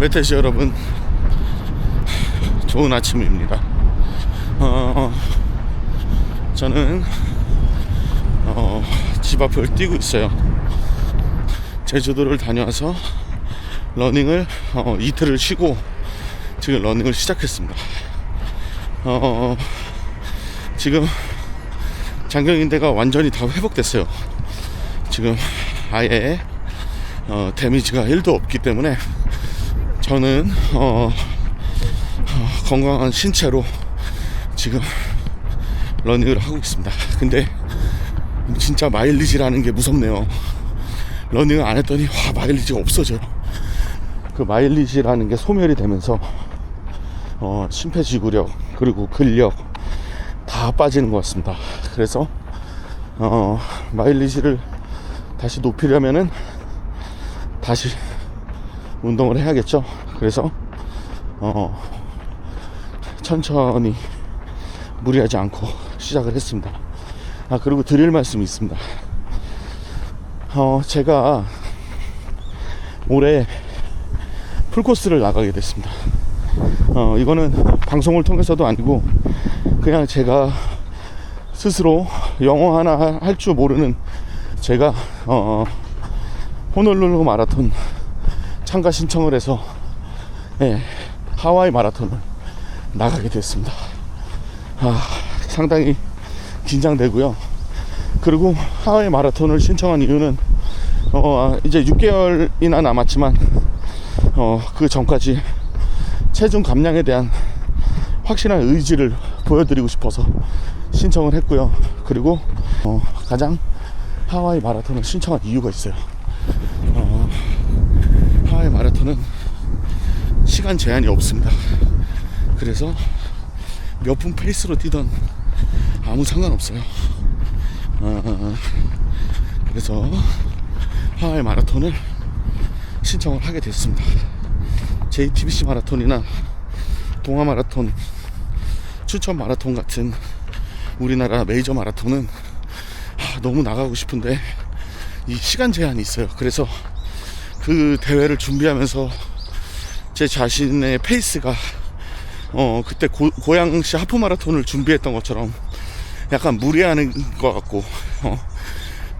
멧돼지 여러분, 좋은 아침입니다. 저는 집 앞을 뛰고 있어요. 제주도를 다녀와서 러닝을 이틀을 쉬고 지금 러닝을 시작했습니다. 지금 장경인대가 완전히 다 회복됐어요. 지금 아예 데미지가 1도 없기 때문에 저는 건강한 신체로 지금 러닝을 하고 있습니다. 근데 진짜 마일리지라는 게 무섭네요. 러닝을 안 했더니 마일리지가 없어져요. 그 마일리지라는 게 소멸이 되면서 심폐지구력 그리고 근력 다 빠지는 것 같습니다. 그래서 마일리지를 다시 높이려면은 다시 운동을 해야겠죠. 그래서 천천히 무리하지 않고 시작을 했습니다. 그리고 드릴 말씀이 있습니다. 제가 올해 풀코스를 나가게 됐습니다. 이거는 방송을 통해서도 아니고 그냥 제가 스스로 영어 하나 할 줄 모르는 제가 호놀룰루 마라톤 참가 신청을 해서 하와이 마라톤을 나가게 됐습니다. 상당히 긴장되고요. 그리고 하와이 마라톤을 신청한 이유는 이제 6개월이나 남았지만 그 전까지 체중 감량에 대한 확실한 의지를 보여드리고 싶어서 신청을 했고요. 그리고 가장 하와이 마라톤을 신청한 이유가 있어요. 하와이 마라톤은 시간 제한이 없습니다. 그래서 몇 분 페이스로 뛰던 아무 상관없어요. 그래서 하와이 마라톤을 신청을 하게 됐습니다. JTBC 마라톤이나 동아 마라톤, 춘천 마라톤 같은 우리나라 메이저 마라톤은 너무 나가고 싶은데 이 시간 제한이 있어요. 그래서 그 대회를 준비하면서 제 자신의 페이스가 그때 고양시 하프 마라톤을 준비했던 것처럼 약간 무리하는 것 같고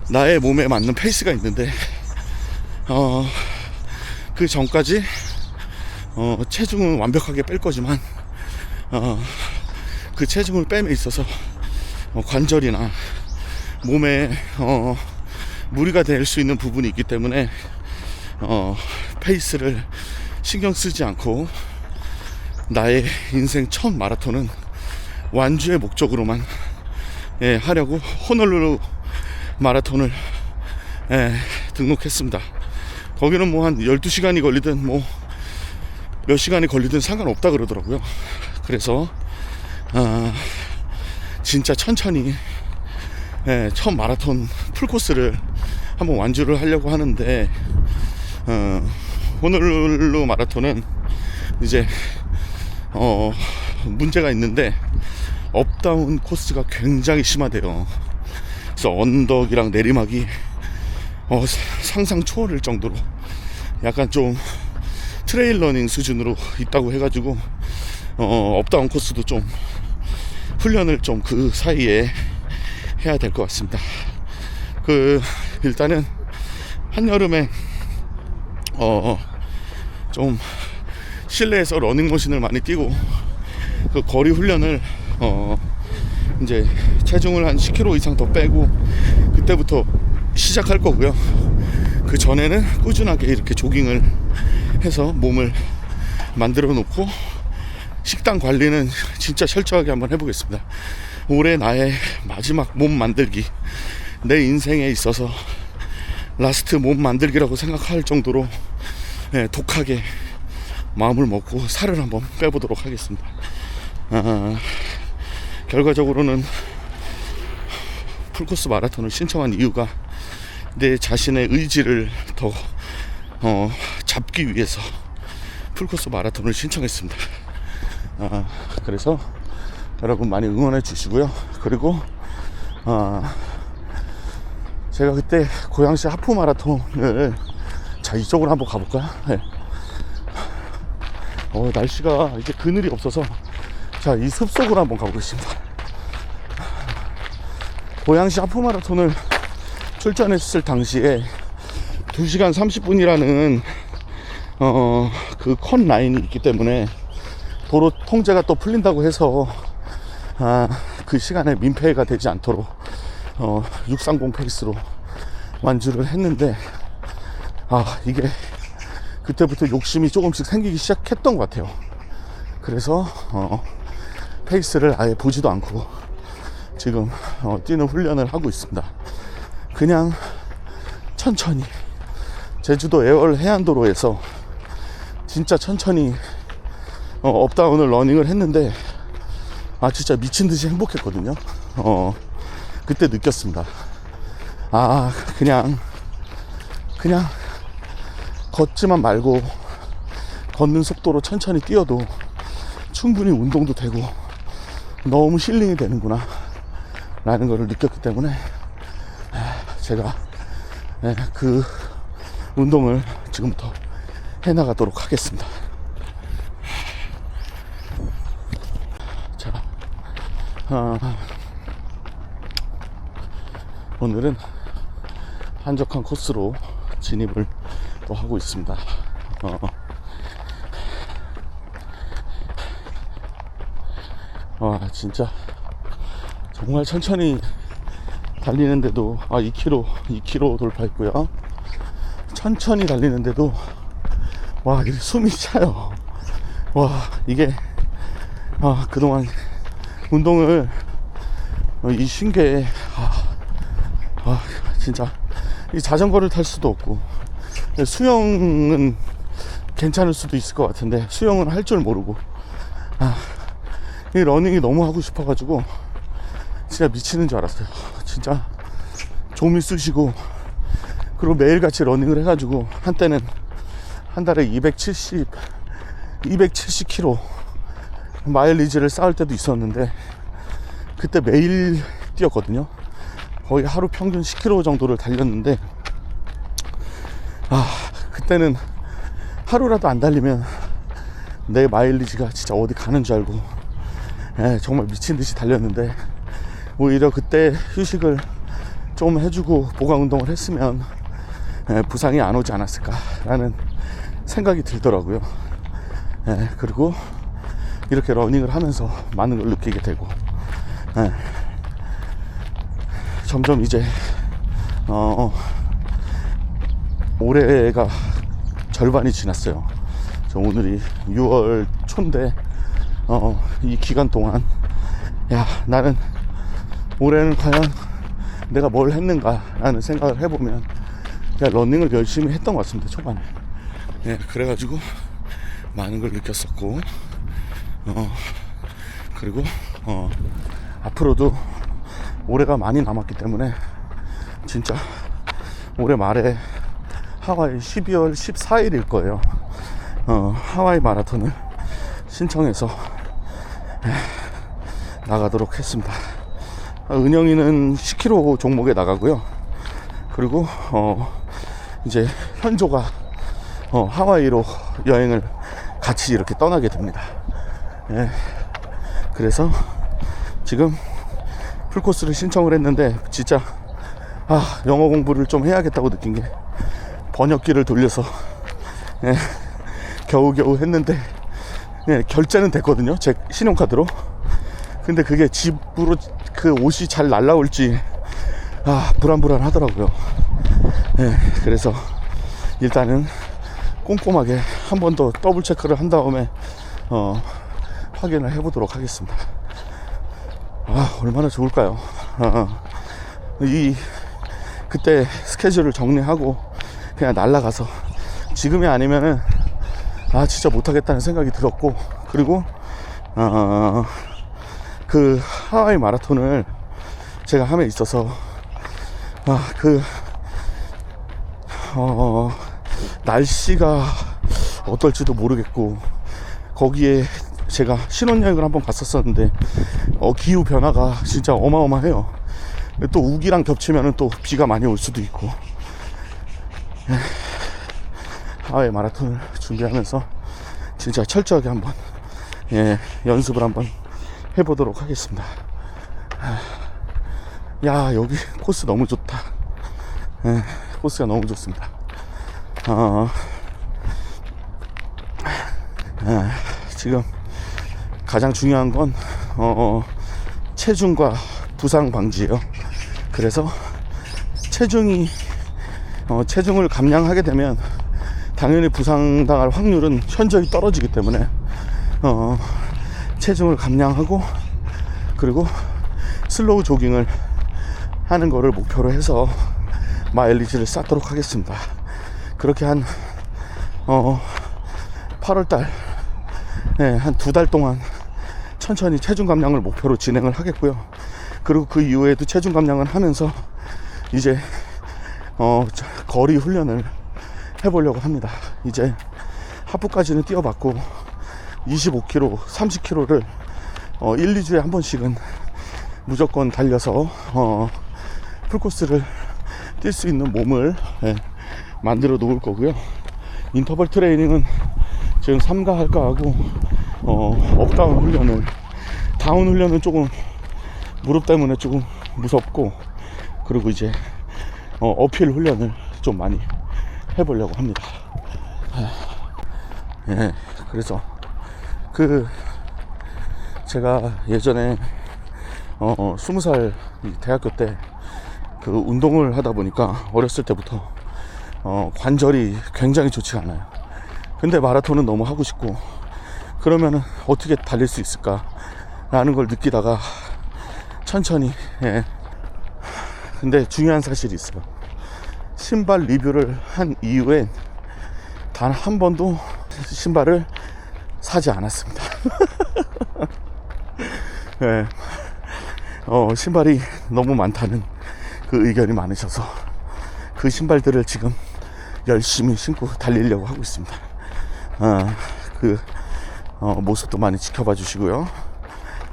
나의 몸에 맞는 페이스가 있는데 그 전까지 체중은 완벽하게 뺄 거지만 그 체중을 뺨에 있어서 관절이나 몸에 무리가 될 수 있는 부분이 있기 때문에 페이스를 신경 쓰지 않고 나의 인생 첫 마라톤은 완주의 목적으로만 하려고 호놀룰루 마라톤을 등록했습니다. 거기는 뭐 한 12시간이 걸리든 뭐 몇 시간이 걸리든 상관없다 그러더라고요. 그래서 진짜 천천히 첫 마라톤 풀코스를 한번 완주를 하려고 하는데 호놀룰루 마라톤은 이제 문제가 있는데 업다운 코스가 굉장히 심하대요. 그래서 언덕이랑 내리막이 상상 초월할 정도로 약간 좀 트레일 러닝 수준으로 있다고 해가지고 업다운 코스도 좀 훈련을 좀 그 사이에 해야 될 것 같습니다. 일단은 한여름에 좀 실내에서 러닝머신을 많이 뛰고 그 거리 훈련을 이제 체중을 한 10kg 이상 더 빼고 그때부터 시작할 거고요. 그 전에는 꾸준하게 이렇게 조깅을 해서 몸을 만들어 놓고 식단 관리는 진짜 철저하게 한번 해보겠습니다. 올해 나의 마지막 몸 만들기, 내 인생에 있어서 라스트 몸 만들기라고 생각할 정도로 독하게 마음을 먹고 살을 한번 빼보도록 하겠습니다. 결과적으로는 풀코스 마라톤을 신청한 이유가 내 자신의 의지를 더 잡기 위해서 풀코스 마라톤을 신청했습니다. 그래서 여러분 많이 응원해 주시고요. 그리고 제가 그때 고양시 하프 마라톤을, 자 이쪽으로 한번 가볼까요? 네. 날씨가 이제 그늘이 없어서 자, 이 숲속으로 한번 가보겠습니다. 고양시 하프마라톤을 출전했을 당시에 2시간 30분이라는 그 컷 라인이 있기 때문에 도로 통제가 또 풀린다고 해서 그 시간에 민폐가 되지 않도록 630 페이스로 완주를 했는데 이게 그때부터 욕심이 조금씩 생기기 시작했던 것 같아요. 그래서 페이스를 아예 보지도 않고 지금 뛰는 훈련을 하고 있습니다. 그냥 천천히 제주도 애월 해안도로에서 진짜 천천히 업다운을 러닝을 했는데 진짜 미친듯이 행복했거든요. 그때 느꼈습니다. 그냥 걷지만 말고 걷는 속도로 천천히 뛰어도 충분히 운동도 되고 너무 힐링이 되는구나 라는 것을 느꼈기 때문에 제가 그 운동을 지금부터 해나가도록 하겠습니다. 자, 오늘은 한적한 코스로 진입을 또 하고 있습니다. 진짜 정말 천천히 달리는데도 2km 돌파했고요. 천천히 달리는데도 이게 숨이 차요. 이게 그동안 운동을 이 쉰게 진짜 이 자전거를 탈 수도 없고 수영은 괜찮을 수도 있을 것 같은데 수영은 할 줄 모르고 이 러닝이 너무 하고 싶어가지고 진짜 미치는 줄 알았어요. 진짜 좀이 쑤시고 그리고 매일같이 러닝을 해가지고 한때는 한 달에 270km 마일리지를 쌓을 때도 있었는데 그때 매일 뛰었거든요. 거의 하루 평균 10km 정도를 달렸는데 그때는 하루라도 안 달리면 내 마일리지가 진짜 어디 가는 줄 알고 정말 미친듯이 달렸는데 오히려 그때 휴식을 좀 해주고 보강 운동을 했으면 부상이 안 오지 않았을까라는 생각이 들더라고요. 그리고 이렇게 러닝을 하면서 많은 걸 느끼게 되고 점점 이제 올해가 절반이 지났어요. 저 오늘이 6월 초인데 이 기간 동안 나는 올해는 과연 내가 뭘 했는가 라는 생각을 해보면 러닝을 열심히 했던 것 같습니다. 초반에 그래가지고 많은 걸 느꼈었고 그리고 앞으로도 올해가 많이 남았기 때문에 진짜 올해 말에 하와이 12월 14일일 거예요. 하와이 마라톤을 신청해서 나가도록 했습니다. 은영이는 10km 종목에 나가고요. 그리고 이제 현조가 하와이로 여행을 같이 이렇게 떠나게 됩니다. 그래서 지금 풀코스를 신청을 했는데 진짜 영어 공부를 좀 해야겠다고 느낀 게 번역기를 돌려서 겨우겨우 했는데 결제는 됐거든요. 제 신용카드로. 근데 그게 집으로 그 옷이 잘 날라올지 불안하더라고요. 그래서 일단은 꼼꼼하게 한 번 더 더블 체크를 한 다음에 확인을 해보도록 하겠습니다. 얼마나 좋을까요? 그때 스케줄을 정리하고 그냥 날아가서 지금이 아니면은 진짜 못하겠다는 생각이 들었고, 그리고 그 하와이 마라톤을 제가 함에 있어서 날씨가 어떨지도 모르겠고, 거기에 제가 신혼여행을 한번 갔었었는데 기후 변화가 진짜 어마어마해요. 또 우기랑 겹치면 또 비가 많이 올 수도 있고. 하와이 마라톤을 준비하면서 진짜 철저하게 한번 연습을 한번 해보도록 하겠습니다. 야, 여기 코스 너무 좋다. 코스가 너무 좋습니다. 지금 가장 중요한 건 체중과 부상 방지예요. 그래서 체중을 감량하게 되면 당연히 부상당할 확률은 현저히 떨어지기 때문에 체중을 감량하고 그리고 슬로우 조깅을 하는 거를 목표로 해서 마일리지를 쌓도록 하겠습니다. 그렇게 한 8월달 한 2달 동안 천천히 체중 감량을 목표로 진행을 하겠고요. 그리고 그 이후에도 체중 감량을 하면서 이제 거리 훈련을 해보려고 합니다. 이제 하프까지는 뛰어봤고 25km, 30km를 1, 2주에 한 번씩은 무조건 달려서 풀코스를 뛸 수 있는 몸을 만들어 놓을 거고요. 인터벌 트레이닝은 지금 3가 할까 하고 업다운 훈련을, 다운 훈련은 조금 무릎 때문에 조금 무섭고, 그리고 이제 어필 훈련을 좀 많이 해보려고 합니다. 그래서 제가 예전에 20살 대학교 때 운동을 하다 보니까 어렸을 때부터 관절이 굉장히 좋지 않아요. 근데 마라톤은 너무 하고 싶고, 그러면은 어떻게 달릴 수 있을까 라는 걸 느끼다가 천천히 근데 중요한 사실이 있어요. 신발 리뷰를 한 이후엔 단 한 번도 신발을 사지 않았습니다. 신발이 너무 많다는 그 의견이 많으셔서 그 신발들을 지금 열심히 신고 달리려고 하고 있습니다. 모습도 많이 지켜봐 주시고요.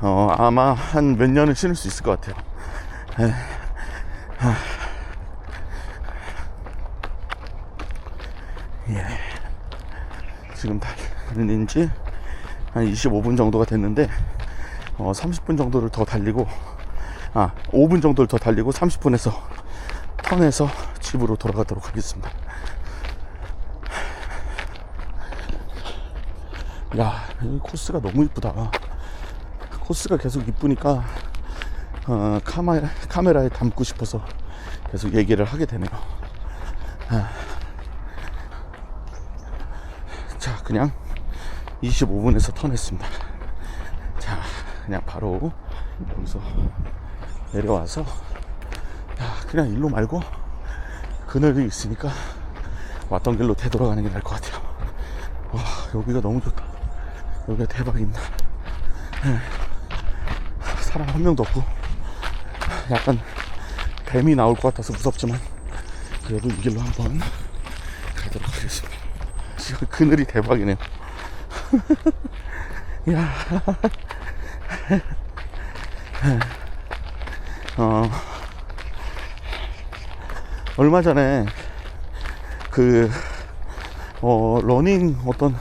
아마 한 몇 년은 신을 수 있을 것 같아요. 지금 달린 지 한 25분 정도가 됐는데 30분 정도를 더 달리고 5분 정도를 더 달리고 30분에서 턴해서 집으로 돌아가도록 하겠습니다. 야, 이 코스가 너무 이쁘다. 코스가 계속 이쁘니까 카메라에 담고 싶어서 계속 얘기를 하게 되네요. 자, 그냥 25분에서 턴했습니다. 자, 그냥 바로 여기서 내려와서 그냥 일로 말고 그늘이 있으니까 왔던 길로 되돌아가는 게 나을 것 같아요. 와, 여기가 너무 좋다. 여기가 대박입니다. 사람 한 명도 없고 약간 뱀이 나올 것 같아서 무섭지만 그래도 이 길로 한번 가도록 하겠습니다. 지금 그늘이 대박이네요. 야. 얼마 전에 러닝 어떤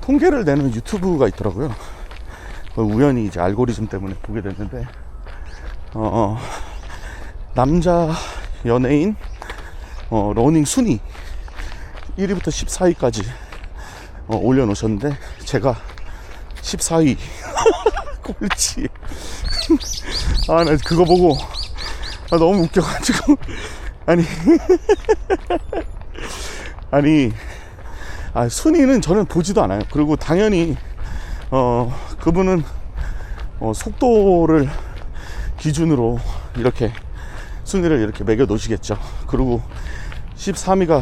통계를 내는 유튜브가 있더라고요. 우연히 이제 알고리즘 때문에 보게 됐는데, 남자 연예인 러닝 순위 1위부터 14위까지 올려놓으셨는데 제가 14위. 꼴찌. 나 그거 보고 너무 웃겨가지고 아니 순위는 저는 보지도 않아요. 그리고 당연히 그분은 속도를 기준으로 이렇게 순위를 이렇게 매겨 놓으시겠죠. 그리고 13위가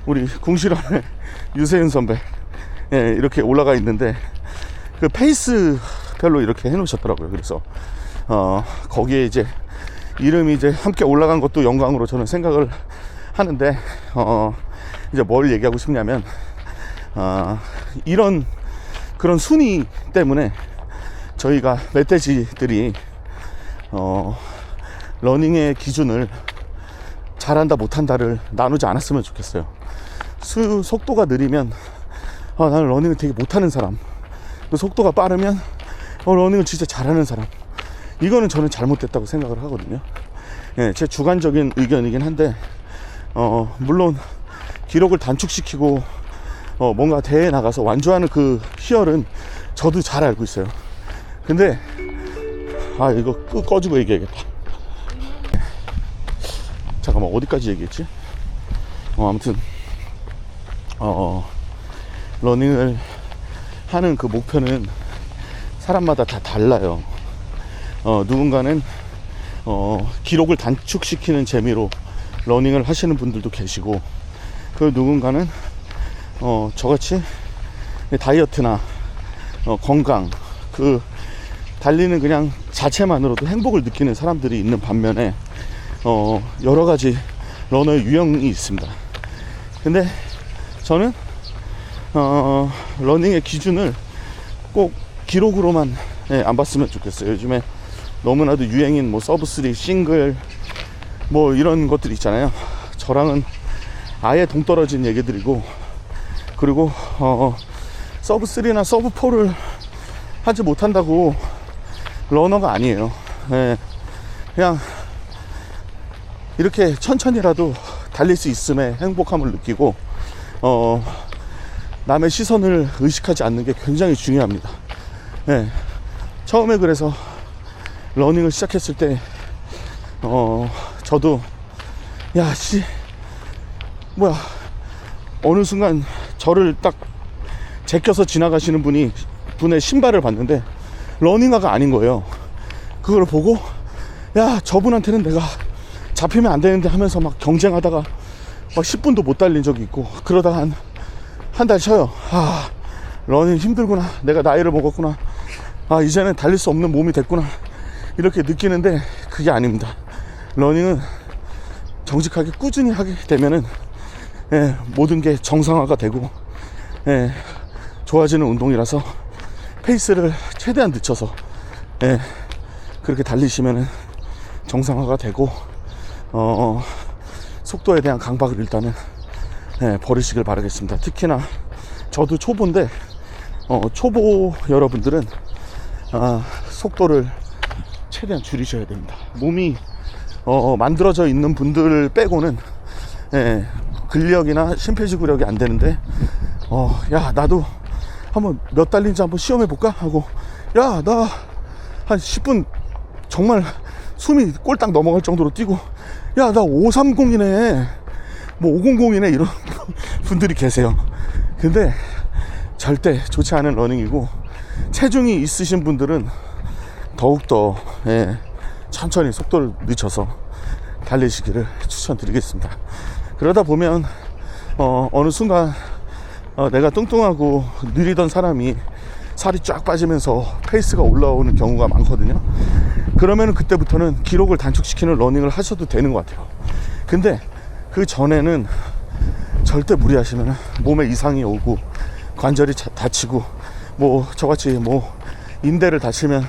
우리 궁시렁의 유세윤 선배, 이렇게 올라가 있는데 그 페이스별로 이렇게 해놓으셨더라고요. 그래서 거기에 이제 이름이 이제 함께 올라간 것도 영광으로 저는 생각을 하는데, 이제 뭘 얘기하고 싶냐면 그런 순위 때문에 저희가 멧돼지들이 러닝의 기준을 잘한다 못한다를 나누지 않았으면 좋겠어요. 속도가 느리면 나는 러닝을 되게 못하는 사람, 또 속도가 빠르면 러닝을 진짜 잘하는 사람, 이거는 저는 잘못됐다고 생각을 하거든요. 예, 제 주관적인 의견이긴 한데 물론 기록을 단축시키고 뭔가 대회에 나가서 완주하는 그 희열은 저도 잘 알고 있어요. 근데 이거 꺼주고 얘기해야겠다. 잠깐만, 어디까지 얘기했지? 아무튼 러닝을 하는 그 목표는 사람마다 다 달라요. 누군가는 기록을 단축시키는 재미로 러닝을 하시는 분들도 계시고, 그 누군가는 저같이 다이어트나 건강, 그 달리는 그냥 자체만으로도 행복을 느끼는 사람들이 있는 반면에 여러 가지 러너의 유형이 있습니다. 근데 저는 러닝의 기준을 꼭 기록으로만 안 봤으면 좋겠어요. 요즘에 너무나도 유행인 뭐 서브3, 싱글 뭐 이런 것들 있잖아요. 저랑은 아예 동떨어진 얘기들이고, 그리고 서브3나 서브4를 하지 못한다고 러너가 아니에요. 예, 그냥 이렇게 천천히라도 달릴 수 있음에 행복함을 느끼고 남의 시선을 의식하지 않는 게 굉장히 중요합니다. 예, 처음에 그래서 러닝을 시작했을 때 저도 뭐야, 어느 순간 저를 딱 제껴서 지나가시는 분의 신발을 봤는데 러닝화가 아닌 거예요. 그걸 보고 저분한테는 내가 잡히면 안 되는데 하면서 막 경쟁하다가 막 10분도 못 달린 적이 있고, 그러다가 한 달 쉬어요. 러닝 힘들구나, 내가 나이를 먹었구나, 이제는 달릴 수 없는 몸이 됐구나, 이렇게 느끼는데 그게 아닙니다. 러닝은 정직하게 꾸준히 하게 되면은 모든 게 정상화가 되고 좋아지는 운동이라서 페이스를 최대한 늦춰서 그렇게 달리시면은 정상화가 되고 속도에 대한 강박을 일단은 버리시길 바라겠습니다. 특히나 저도 초보인데 초보 여러분들은 속도를 최대한 줄이셔야 됩니다. 몸이 만들어져 있는 분들 빼고는 근력이나 심폐지구력이 안 되는데 나도 한번 몇 달린지 한번 시험해 볼까 하고 나 한 10분 정말 숨이 꼴딱 넘어갈 정도로 뛰고 나 530이네 뭐 500이네 이런 분들이 계세요. 근데 절대 좋지 않은 러닝이고, 체중이 있으신 분들은 더욱더 천천히 속도를 늦춰서 달리시기를 추천드리겠습니다. 그러다 보면 어느 순간 내가 뚱뚱하고 느리던 사람이 살이 쫙 빠지면서 페이스가 올라오는 경우가 많거든요. 그러면 그때부터는 기록을 단축시키는 러닝을 하셔도 되는 것 같아요. 근데 그 전에는 절대 무리하시면 몸에 이상이 오고 관절이 다치고 뭐 저같이 뭐 인대를 다치면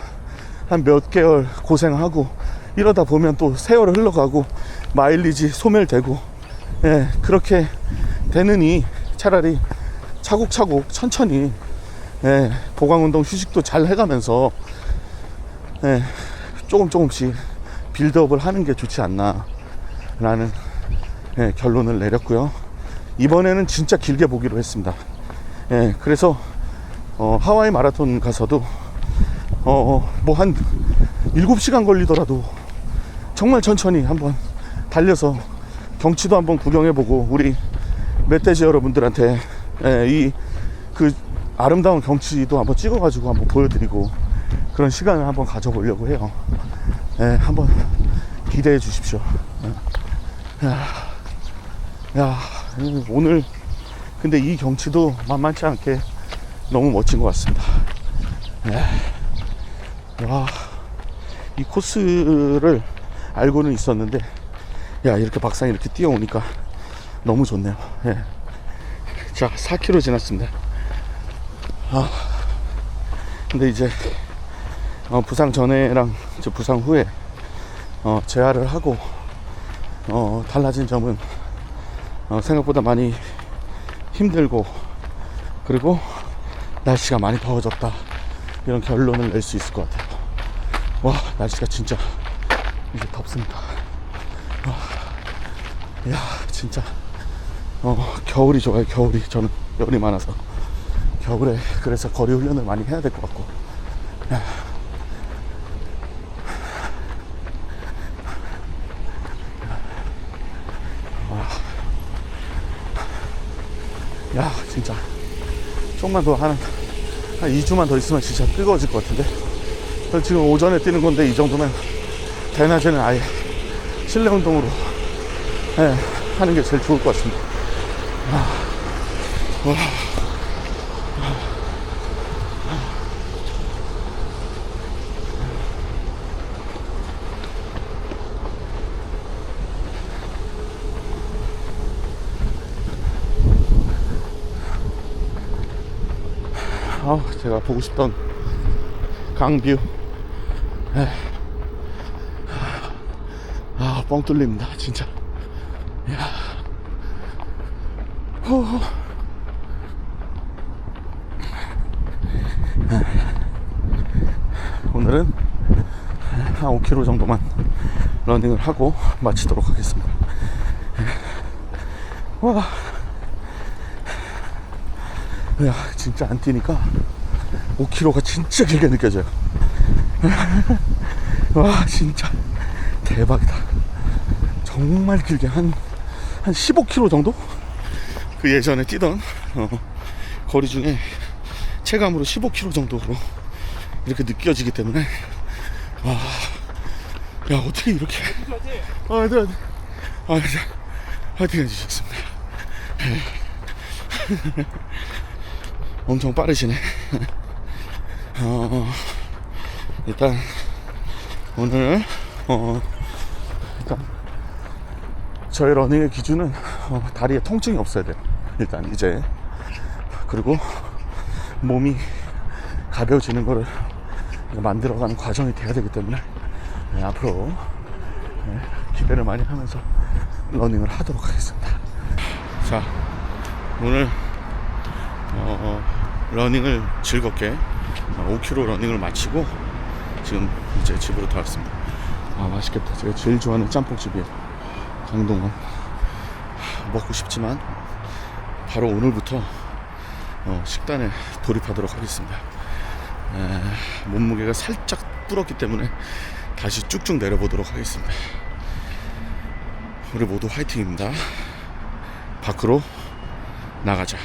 한 몇 개월 고생하고 이러다 보면 또 세월을 흘러가고 마일리지 소멸되고 그렇게 되느니 차라리 차곡차곡 천천히 보강운동 휴식도 잘 해가면서 조금씩 빌드업을 하는 게 좋지 않나 라는 결론을 내렸고요. 이번에는 진짜 길게 보기로 했습니다. 그래서 하와이 마라톤 가서도 뭐 한 7시간 걸리더라도 정말 천천히 한번 달려서 경치도 한번 구경해보고 우리 멧돼지 여러분들한테 이 그 아름다운 경치도 한번 찍어가지고 한번 보여드리고 그런 시간을 한번 가져보려고 해요. 한번 기대해 주십시오. 오늘 근데 이 경치도 만만치 않게 너무 멋진 것 같습니다. 이 코스를 알고는 있었는데 이렇게 막상 이렇게 뛰어오니까 너무 좋네요. 자, 4km 지났습니다. 근데 이제 부상 전에랑 부상 후에 재활을 하고 달라진 점은 생각보다 많이 힘들고 그리고 날씨가 많이 더워졌다, 이런 결론을 낼 수 있을 것 같아요. 와, 날씨가 진짜 이제 덥습니다. 와, 야, 진짜 겨울이 좋아요. 겨울이. 저는 열이 많아서 겨울에 그래서 거리 훈련을 많이 해야 될 것 같고. 야, 진짜 조금만 더 한 2주만 더 있으면 진짜 뜨거워질 것 같은데. 지금 오전에 뛰는 건데 이 정도면 대낮에는 아예 실내 운동으로 하는 게 제일 좋을 것 같습니다. 제가 보고 싶던 강뷰. 뻥 뚫립니다 진짜. 오늘은 한 5km 정도만 러닝을 하고 마치도록 하겠습니다. 와, 야, 진짜 안 뛰니까 5km가 진짜 길게 느껴져요. 와, 진짜 대박이다. 정말 길게 한 15km 정도? 그 예전에 뛰던 거리 중에 체감으로 15km 정도로 이렇게 느껴지기 때문에, 와, 야, 어떻게 이렇게 화이팅 해주셨습니다. 엄청 빠르시네. 일단 오늘 일단 저의 러닝의 기준은 다리에 통증이 없어야 돼요. 일단 이제. 그리고 몸이 가벼워지는 거를 만들어가는 과정이 돼야 되기 때문에 앞으로 기대를 많이 하면서 러닝을 하도록 하겠습니다. 자, 오늘 러닝을 즐겁게 5km 러닝을 마치고 지금 이제 집으로 돌아왔습니다. 맛있겠다. 제가 제일 좋아하는 짬뽕집이에요. 강동원. 먹고 싶지만 바로 오늘부터 식단에 돌입하도록 하겠습니다. 몸무게가 살짝 불었기 때문에 다시 쭉쭉 내려보도록 하겠습니다. 우리 모두 화이팅입니다. 밖으로 나가자.